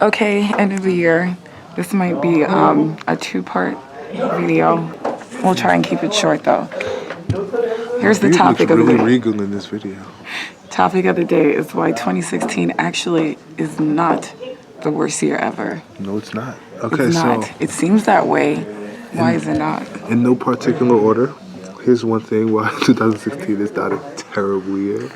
Okay, end of the year. This might be a two-part video. We'll try and keep it short though. Here's the You look topic of the really day. regal in this video. Topic of the day is why 2016 actually is not the worst year ever. No, it's not. Okay, It's not. so It seems that way. Why is it not? in no particular order, here's one thing why 2016 is not a terrible year.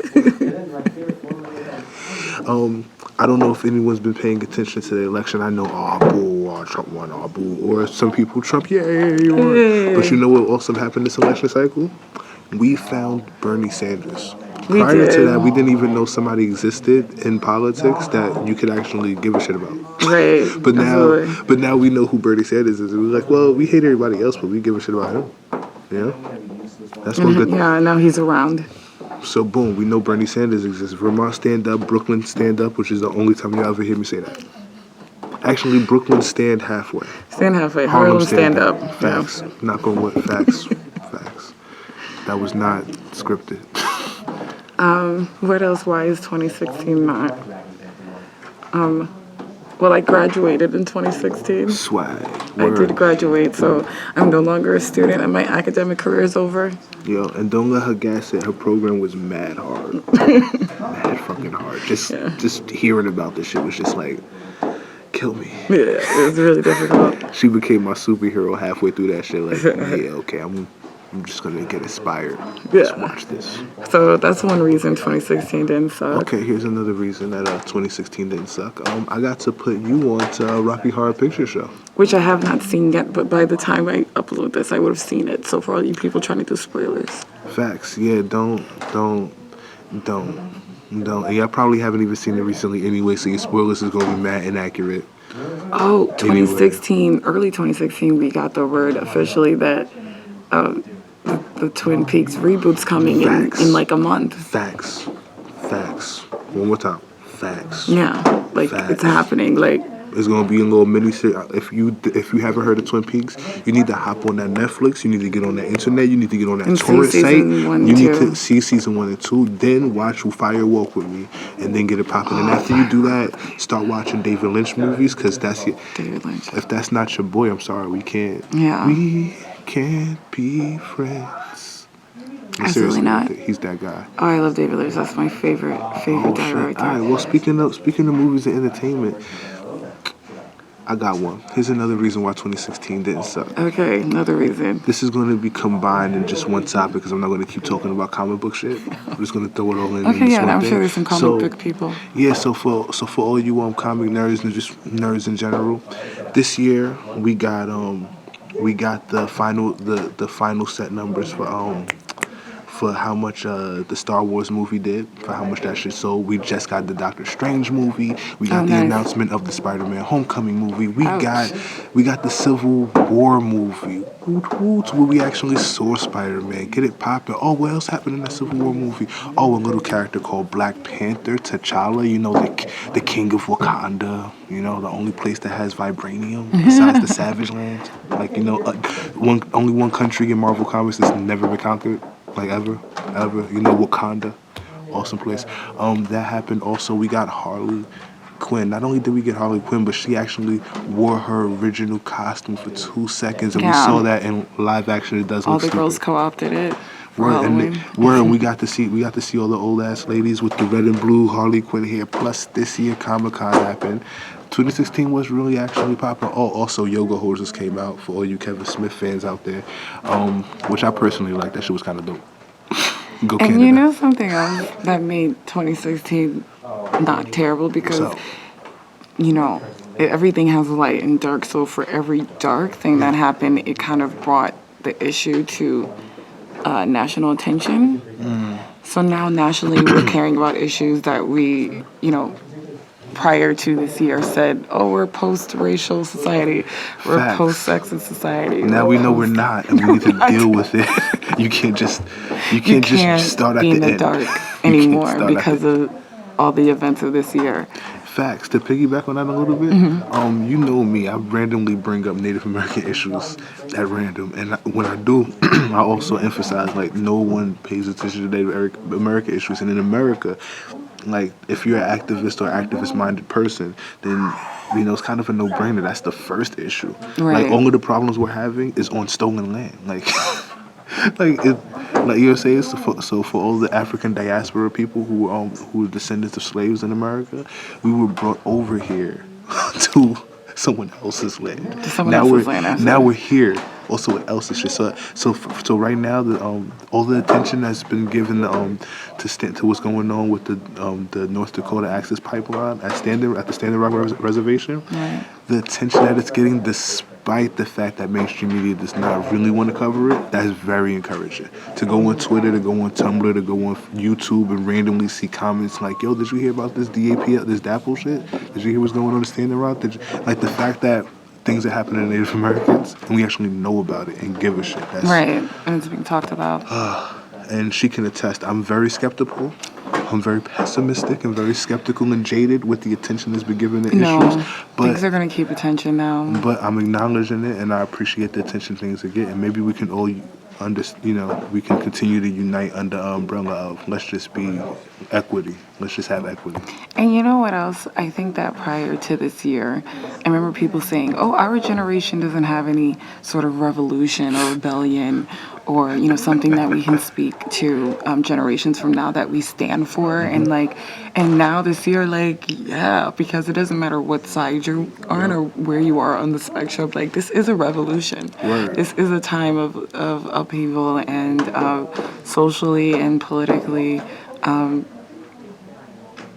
I don't know if anyone's been paying attention to the election. I know, boo, Trump won, boo. Or some people, Trump, yay, he won. Yay. But you know what also happened this election cycle? We found Bernie Sanders. We Prior to did. that, we didn't even know somebody existed in politics that you could actually give a shit about. Right. But absolutely. now we know who Bernie Sanders is. And we're like, well, we hate everybody else, but we give a shit about him. Yeah? That's one good thing. Yeah, now he's around. So boom, we know Bernie Sanders exists. Vermont stand up, Brooklyn stand up, which is the only time you ever hear me say that. Actually, Brooklyn stand halfway. Stand halfway. Harlem stand up. Facts. Yeah. Not gonna what facts. Facts. That was not scripted. What else? Why is 2016 not? Well, I graduated in 2016. Swag. I Word. did graduate, so I'm no longer a student and my academic career is over. Yo, and don't let her gas it. Her program was mad hard. Mad fucking hard. Just hearing about this shit was just like, kill me. Yeah, it was really difficult. She became my superhero halfway through that shit. Like, yeah, okay, I'm just gonna get inspired. Just watch this. So that's one reason 2016 didn't suck. Okay, here's another reason that 2016 didn't suck. I got to put you on to Rocky Horror Picture Show. Which I have not seen yet, but by the time I upload this, I would have seen it. So for all you people trying to do spoilers. Facts. Yeah, don't. Yeah, I probably haven't even seen it recently anyway, so your spoilers is gonna be mad inaccurate. Oh, 2016, early 2016, we got the word officially that the Twin Peaks reboot's coming in like a month. Facts. One more time. Facts. Yeah, like Facts. it's happening. Like it's gonna be a little mini series. If you haven't heard of Twin Peaks, you need to hop on that Netflix. You need to get on the internet. You need to get on that torrent site. You need to see season 1 and 2. Then watch Fire Walk with Me, and then get it popping. And after you do that, start watching David Lynch movies, because that's your. David Lynch. If that's not your boy, I'm sorry, we can't. Yeah. We can't be friends. Absolutely not. He's that guy. Oh, I love David Lynch. That's my favorite director. All right. Well, speaking of movies and entertainment, I got one. Here's another reason why 2016 didn't suck. Okay, another reason. This is going to be combined in just one topic, because I'm not going to keep talking about comic book shit. I'm just going to throw it all in. Okay, yeah, one I'm thing. sure there's some comic book people. Yeah, so for all you comic nerds and just nerds in general, this year we got the final set numbers for how much the Star Wars movie did, for how much that shit sold. We just got the Doctor Strange movie. We got the announcement of the Spider-Man Homecoming movie. We got the Civil War movie. Where we actually saw Spider-Man. Get it poppin'. Oh, what else happened in that Civil War movie? Oh, a little character called Black Panther, T'Challa. You know, the king of Wakanda. You know, the only place that has vibranium besides the Savage Lands. Like, you know, only one country in Marvel Comics that's never been conquered. Like ever, you know, Wakanda, awesome place. That happened. Also, we got Harley Quinn. Not only did we get Harley Quinn, but she actually wore her original costume for 2 seconds, and we saw that in live action. It does. All look the stupid. girls co-opted it. We got to see all the old ass ladies with the red and blue Harley Quinn hair. Plus, this year Comic-Con happened. 2016 was really actually popular. Oh, also Yoga Hosers came out for all you Kevin Smith fans out there, which I personally like. That shit was kind of dope. Go Canada. And you know something else that made 2016 not terrible, because you know everything has light and dark. So for every dark thing that happened, it kind of brought the issue to national attention. So now nationally, we're caring about issues that we, you know, prior to this year said, oh, we're post-racial society, we're post-sexist society. Now we know we're not, and we need to deal with it. You can't just start at be in the the end. dark anymore because of all the events of this year. Facts. To piggyback on that a little bit, you know me, I randomly bring up Native American issues at random, and when I do, I also emphasize like no one pays attention to Native American issues, and in America, like if you're an activist or activist-minded person, then it's kind of a no-brainer. That's the first issue. Like Right. all of the problems we're having is on stolen land. Like, like it, like you're saying. So for all the African diaspora people who were descendants of slaves in America, we were brought over here to someone else's land. To someone else's land, Now absolutely. we're here. Also, what else is shit? So right now, all the attention that's been given to what's going on with the North Dakota Access Pipeline at the Standing Rock Reservation, Right. the attention that it's getting, despite the fact that mainstream media does not really want to cover it, that is very encouraging. To go on Twitter, to go on Tumblr, to go on YouTube and randomly see comments like, "Yo, did you hear about this DAP, this DAPL shit? Did you hear what's going on in Standing Rock?" Like the fact that things that happen to Native Americans and we actually know about it and give a shit. Right. And it's being talked about. And she can attest. I'm very skeptical. I'm very pessimistic and very skeptical and jaded with the attention that's been given to No, issues. things are going to keep attention now. But I'm acknowledging it, and I appreciate the attention things are getting. Maybe we can all we can continue to unite under the umbrella of let's just be equity. Let's just have equity. And you know what else? I think that prior to this year, I remember people saying, "Oh, our generation doesn't have any sort of revolution or rebellion, or something that we can speak to generations from now that we stand for." And now this year, yeah, because it doesn't matter what side you're on or where you are on the spectrum. Like, this is a revolution. Word. This is a time of upheaval, and socially and politically.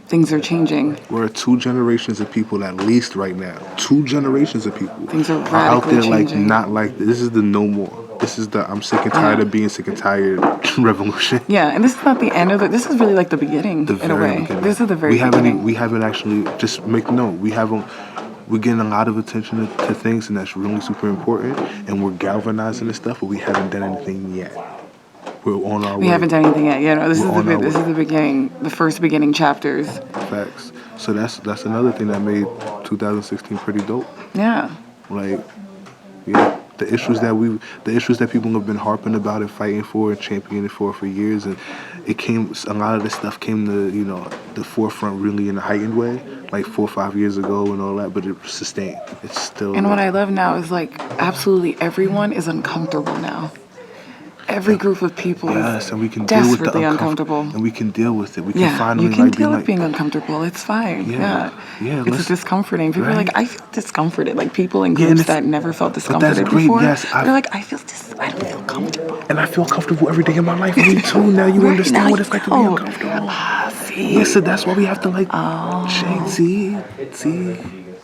Things are changing. We're 2 generations of people at least right now. 2 generations of people Things are out there radically like changing. not like this. This is the no more. This is the I'm sick and tired of being sick and tired revolution. Yeah, and this is not the end of it. This is really like the beginning, The in a very way. beginning. This is the very we haven't beginning. we haven't actually just make note. We haven't. We're getting a lot of attention to things, and that's really super important. And we're galvanizing this stuff, but we haven't done anything yet. We're on our way. We haven't done anything yet. This We're is on our this way. is the beginning, the first beginning chapters. Facts. So that's another thing that made 2016 pretty dope. Yeah. Like, yeah, the issues that people have been harping about and fighting for and championing for years, and a lot of this stuff came to the forefront really in a heightened way, like 4 or 5 years ago and all that. But it sustained. It's still. And what I love now is absolutely everyone is uncomfortable now. Every group of people Yes, is and we can deal with the desperately uncomfortable. and we can deal with it. We can Yeah, finally you can be deal like, with being uncomfortable. It's fine. Yeah. Yeah, It's discomforting. People are like, right? I feel discomforted. Like people in Yeah, and groups it's- that never felt that's discomforted great, before. yes, They're like, I don't feel comfortable. and I feel comfortable every day of my life. Me too. Now you Right, understand now what you it's like to be know. uncomfortable. See. Yeah, so that's why we have to shake. See,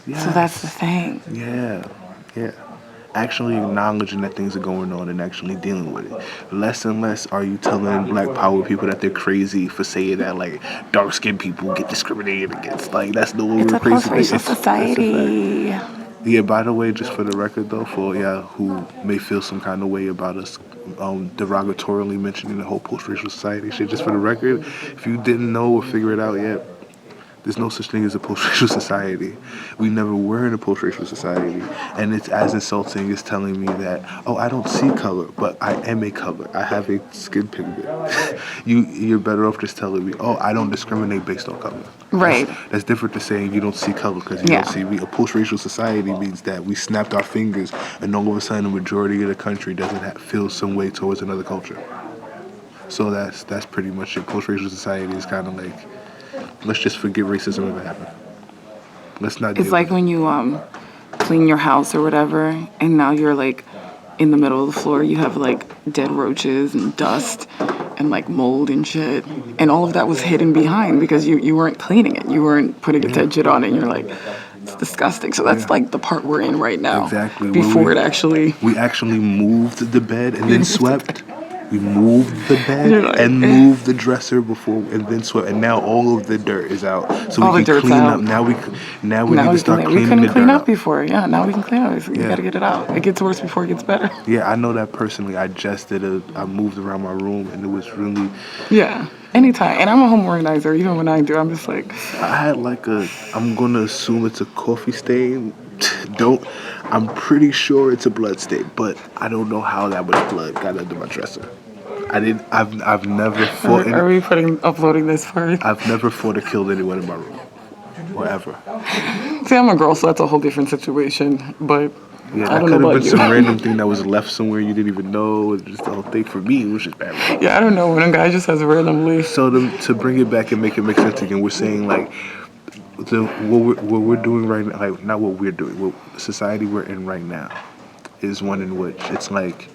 yeah. So that's the thing. Yeah. Actually acknowledging that things are going on and actually dealing with it. Less and less are you telling Black Power people that they're crazy for saying that dark skinned people get discriminated against. That's no It's longer a crazy. post-racial It's a fact. society. Yeah, by the way, just for the record though, for who may feel some kind of way about us derogatorily mentioning the whole post-racial society shit, just for the record, if you didn't know or figure it out yet, there's no such thing as a post-racial society. We never were in a post-racial society. And it's as insulting as telling me that, oh, I don't see color, but I am a color. I have a skin pigment. You're better off just telling me, oh, I don't discriminate based on color. Right. That's different to saying you don't see color because you Yeah. don't see. A post-racial society means that we snapped our fingers and all of a sudden the majority of the country doesn't feel some way towards another culture. So that's pretty much it. Post-racial society is kind of like, let's just forget racism ever happened. Let's not. It's like when you clean your house or whatever, and now you're in the middle of the floor. You have dead roaches and dust and mold and shit, and all of that was hidden behind because you weren't cleaning it. You weren't putting attention on it. And you're it's disgusting. So that's the part we're in right now. Exactly. Before we it actually. We actually moved the bed and then swept. We moved the bed You're like, and moved the dresser before and then swept, and now all of the dirt is out. So All we the can dirt's clean out. up. Now we need to start We cleaning couldn't the clean dirt up up. before. Yeah, now we can clean up. You Yeah. gotta get it out. It gets worse before it gets better. Yeah, I know that personally. I moved around my room and it was really. Yeah, anytime. And I'm a home organizer. Even when I do, I'm just I had I'm gonna assume it's a coffee stain. I'm pretty sure it's a blood stain, but I don't know how that much blood got under my dresser. I've never fought. Are we uploading this part? I've never fought or killed anyone in my room, or ever. See, I'm a girl, so that's a whole different situation. But Yeah, I that don't could know have about been you. some random thing that was left somewhere you didn't even know. Just the whole thing for me, it was just bad. Yeah, I don't know when a guy just has a random leaf. So to bring it back and make it make sense again, we're saying like what we're doing right now, like not what we're doing, what society we're in right now, is one in which it's like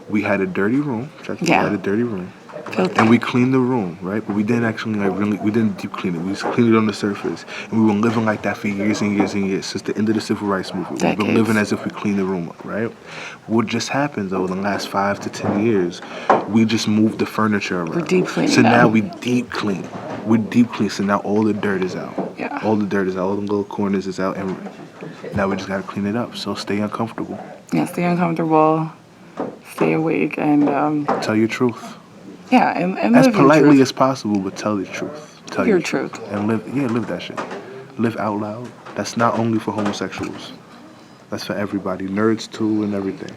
we had a dirty room. Check it, Yeah. We had a dirty room. Filthy. And we cleaned the room, right? But we didn't actually we didn't deep clean it. We just cleaned it on the surface. And we were living like that for years and years and years since the end of the civil rights movement. We've been Decades. living as if we cleaned the room up, right? What just happened though in the last 5 to 10 years, we just moved the furniture around. We're deep cleaning So now now. we deep clean. We're deep clean. So now all the dirt is out. Yeah. All the dirt is out. All the little corners is out, and now we just gotta clean it up. So stay uncomfortable. Yeah, stay uncomfortable, stay awake, and Tell your truth. yeah, and As live your politely truth. as possible, but tell the truth. Tell Your truth. And live that shit. Live out loud. That's not only for homosexuals. That's for everybody. Nerds too and everything.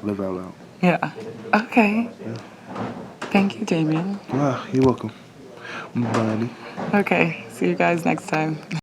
Live out loud. Yeah. Okay. Thank you, Damien. Ah, you're welcome. Buddy. Okay, see you guys next time.